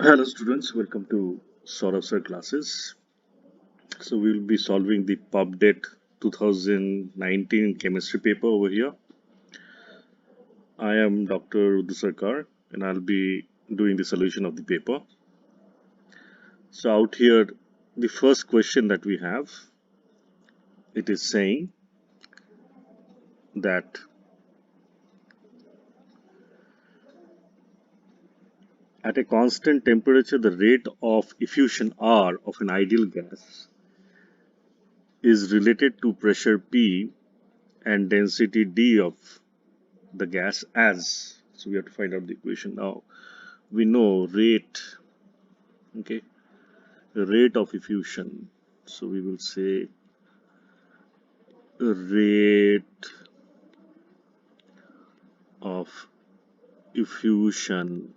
Hello students, welcome to Saurav Sir classes. So we will be solving the PUBDET 2019 chemistry paper over here. I am Dr. Udu Sarkar and I'll be doing the solution of the paper. So out here, the first question that we have, it is saying that at a constant temperature, the rate of effusion R of an ideal gas is related to pressure P and density D of the gas as. So we have to find out the equation now. We know rate, okay, the rate of effusion. So we will say rate of effusion,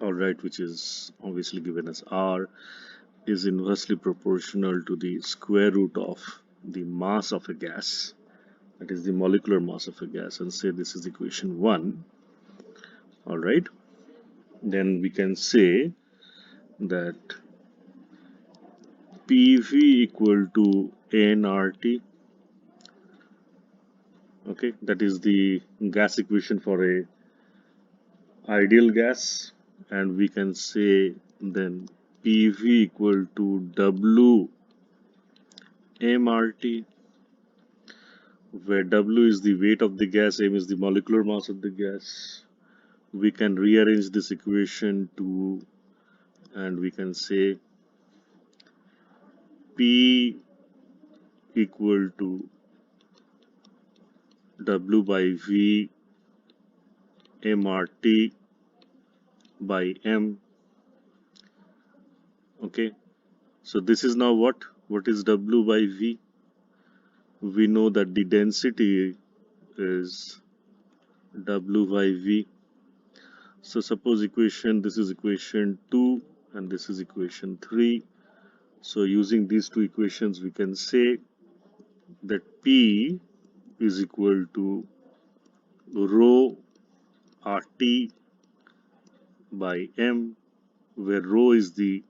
all right, which is obviously given as R, is inversely proportional to the square root of the mass of a gas, that is the molecular mass of a gas, and say this is equation 1, all right. Then we can say that PV equal to nRT. Okay, that is the gas equation for a ideal gas, and we can say then PV equal to W mRT, where W is the weight of the gas, M is the molecular mass of the gas. We can rearrange this equation to, and we can say P equal to W by V mRT by M. Okay, so this is now what is W by V? We know that the density is W by V. So suppose this is equation 2 and this is equation 3. So using these two equations we can say that P is equal to rho RT by M, where rho is the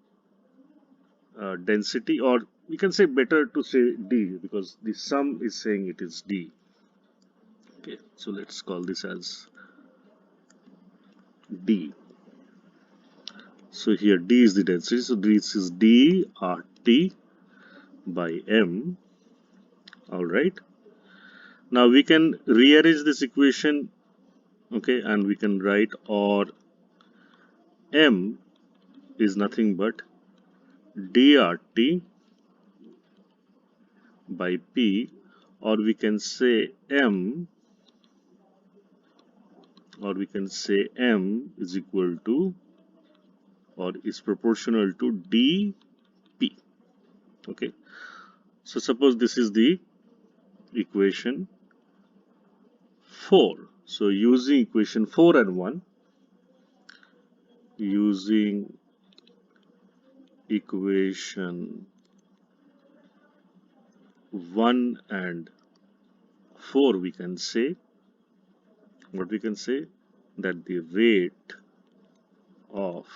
density, or we can say better to say D, because the sum is saying it is D. Okay, so let's call this as D. So here D is the density, so this is D RT by M. All right. Now we can rearrange this equation, okay, and we can write or M is nothing but dRT by P, or we can say M is equal to or is proportional to dP. Okay, so suppose this is the equation 4. So using equation 4 and 1, using equation 1 and 4, we can say that the rate of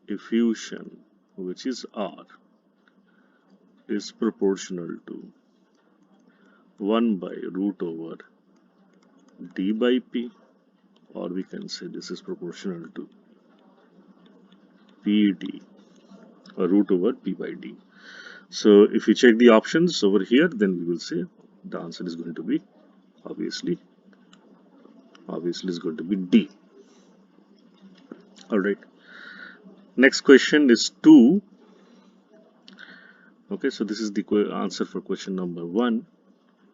effusion, which is R, is proportional to 1 by root over D by P, or we can say this is proportional to PD, or root over P by D. So if we check the options over here, then we will say the answer is going to be obviously is going to be D. All right. Next question is 2. Okay, so this is the answer for question number 1.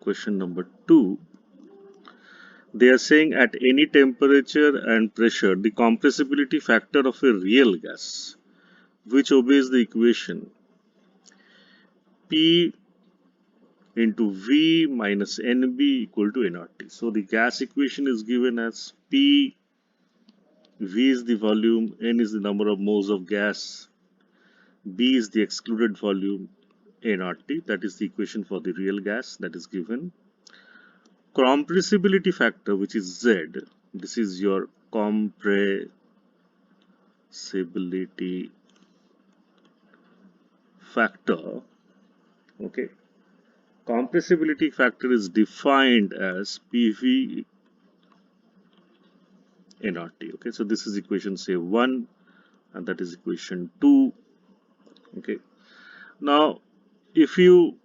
Question number 2. They are saying at any temperature and pressure, the compressibility factor of a real gas, which obeys the equation P into V minus NB equal to nRT. So the gas equation is given as P, V is the volume, N is the number of moles of gas, B is the excluded volume, nRT, that is the equation for the real gas that is given. Compressibility factor, which is Z, this is your compressibility factor. Okay, compressibility factor is defined as PV nRT. Okay, so this is equation say 1 and that is equation 2. Okay, now if you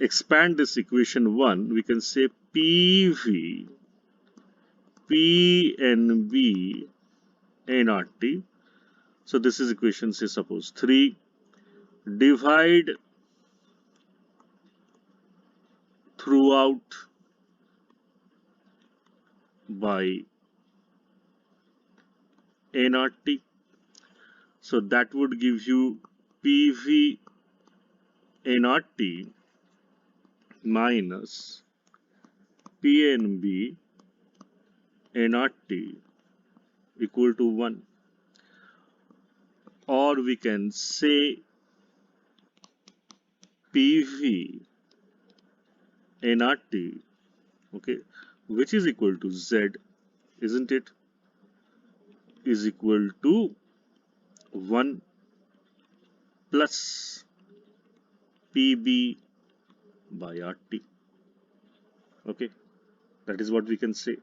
expand this equation 1, we can say PV PNB nRT. So this is equation say suppose 3, divide throughout by nRT. So that would give you PV nRT minus PNB nRT equal to 1. Or we can say PV nRT, okay, which is equal to Z, isn't it? Is equal to 1 plus PB by RT. Okay, that is what we can say.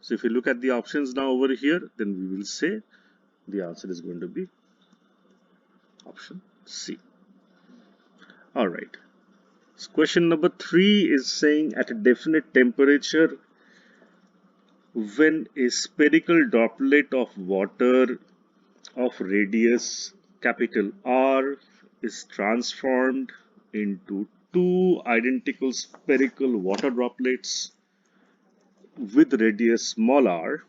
So if you look at the options now over here, then we will say the answer is going to be option C. All right. So question number 3 is saying at a definite temperature, when a spherical droplet of water of radius capital R is transformed into two identical spherical water droplets with radius small r,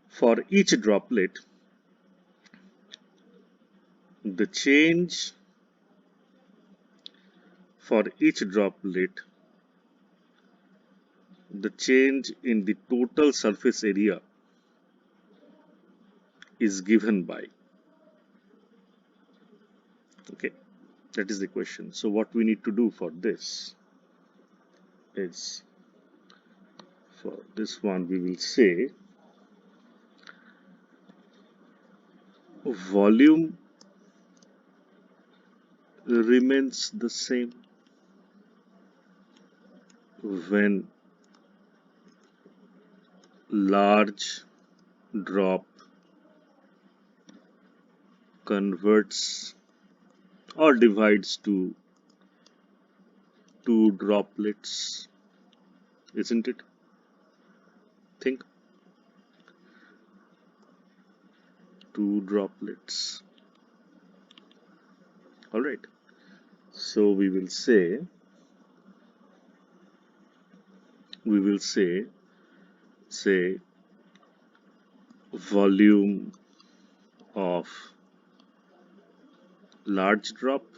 for each droplet the change for each droplet the change in the total surface area is given by. Okay, that is the question. So what we need to do for this is, for this one we will say volume remains the same when large drop converts or divides to two droplets, isn't it? Think, two droplets. All right. So we will say say volume of large drops.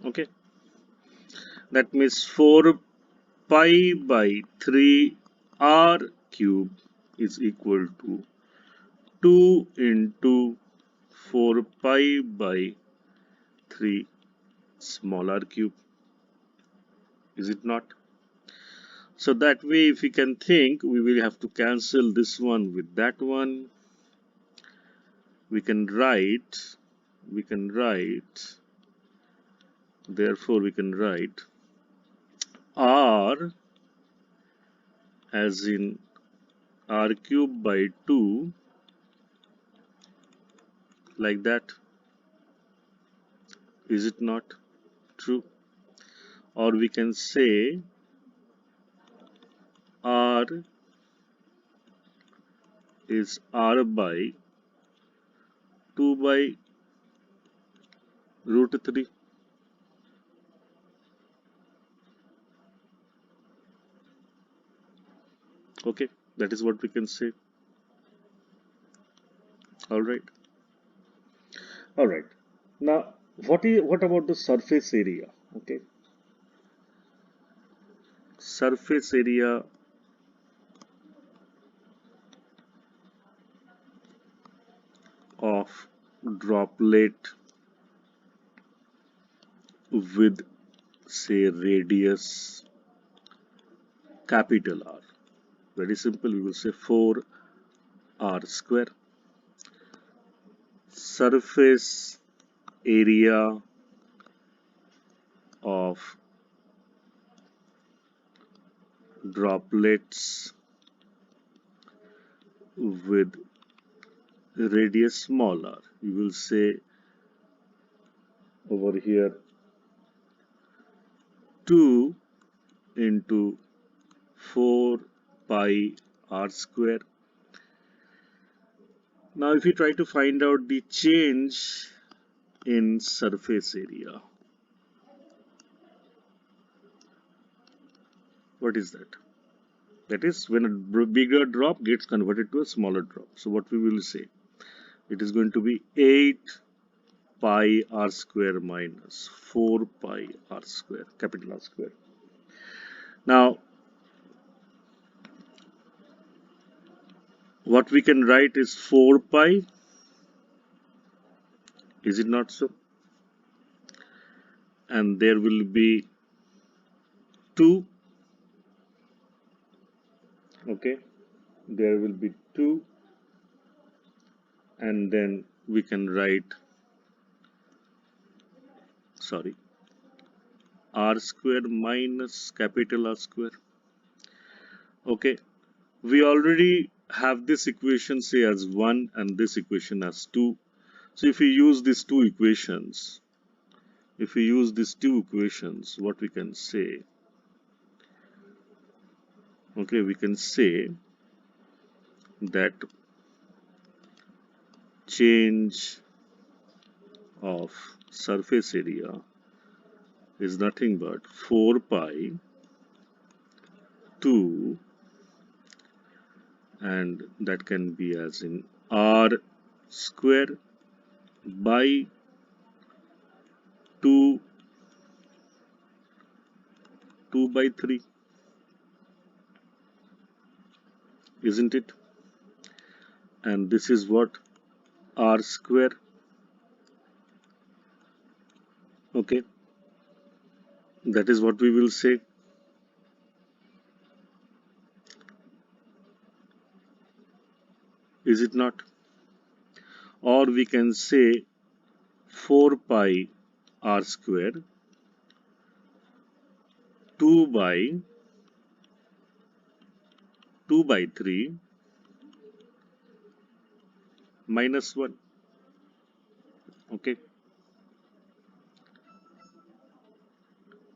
Okay, that means 4 pi by 3 r cube is equal to 2 into 4 pi by 3 small r cube, is it not? So that way, if we can think, we will have to cancel this one with that one. We can write, therefore we can write r as in r cube by 2, like that. Is it not true? Or we can say r is r by 2 by root 3. Okay, that is what we can say. All right. All right. Now, what about the surface area? Okay, surface area of droplet with, say, radius capital R. Very simple, we will say 4r square. Surface area of droplets with radius small r. You will say over here 2 into 4 pi r square. Now if you try to find out the change in surface area, what is that? That is when a bigger drop gets converted to a smaller drop. So what we will say, it is going to be 8 pi r square minus 4 pi r square, capital R square. Now what we can write is 4 pi, is it not so? And there will be 2, okay, there will be 2, and then we can write, sorry, r square minus capital R square. Okay, we already have this equation say as 1 and this equation as 2. So if we use these two equations, what we can say, okay, we can say that change of surface area is nothing but 4 pi 2, and that can be as in r square by 2 by 3, isn't it? And this is what r square, okay, that is what we will say. Is it not? Or we can say 4 pi r square 2 by 3 minus 1, okay.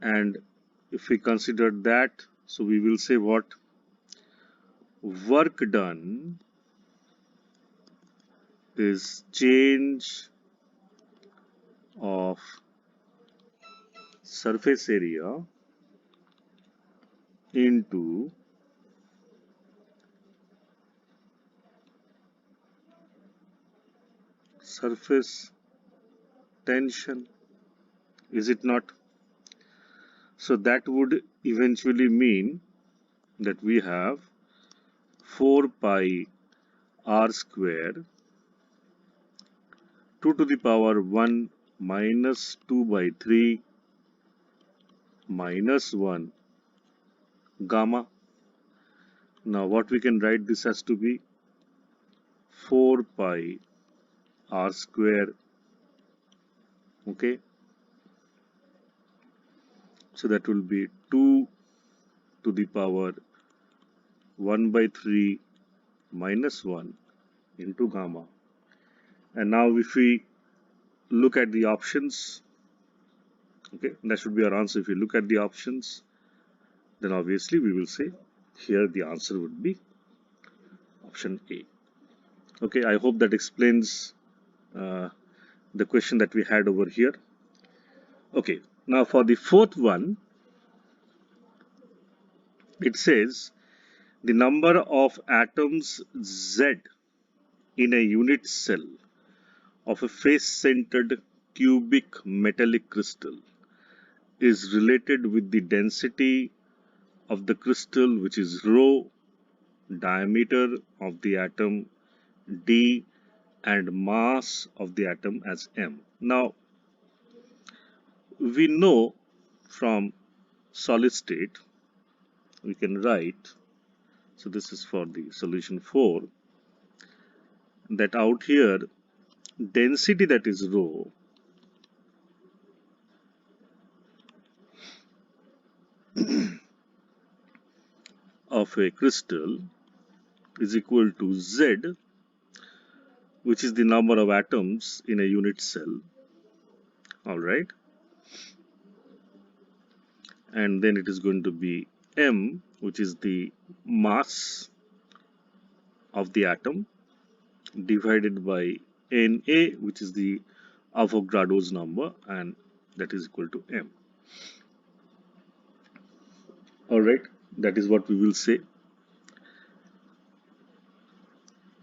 And if we consider that, so we will say what? Work done is change of surface area into surface tension, is it not? So that would eventually mean that we have 4 pi r square 2 to the power 1 minus 2 by 3 minus 1 gamma. Now what we can write this as to be 4 pi r square, okay. So that will be 2 to the power 1 by 3 minus 1 into gamma. And now if we look at the options, okay, that should be our answer. If we look at the options, then obviously we will say here the answer would be option A. Okay, I hope that explains the question that we had over here. Okay, now for the fourth one, it says the number of atoms Z in a unit cell of a face-centered cubic metallic crystal is related with the density of the crystal, which is rho, diameter of the atom d, and mass of the atom as m. Now, we know from solid state, we can write, so this is for the solution 4, that out here, density, that is rho, of a crystal is equal to Z, which is the number of atoms in a unit cell, all right? And then it is going to be m, which is the mass of the atom, divided by Na, which is the Avogadro's number, and that is equal to m. All right, that is what we will say.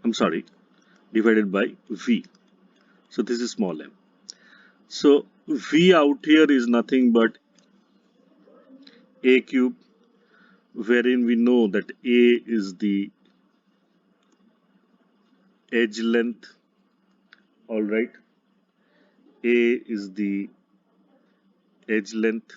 I'm sorry, divided by V. So this is small m. So V out here is nothing but A cube, wherein we know that A is the edge length, all right? A is the edge length,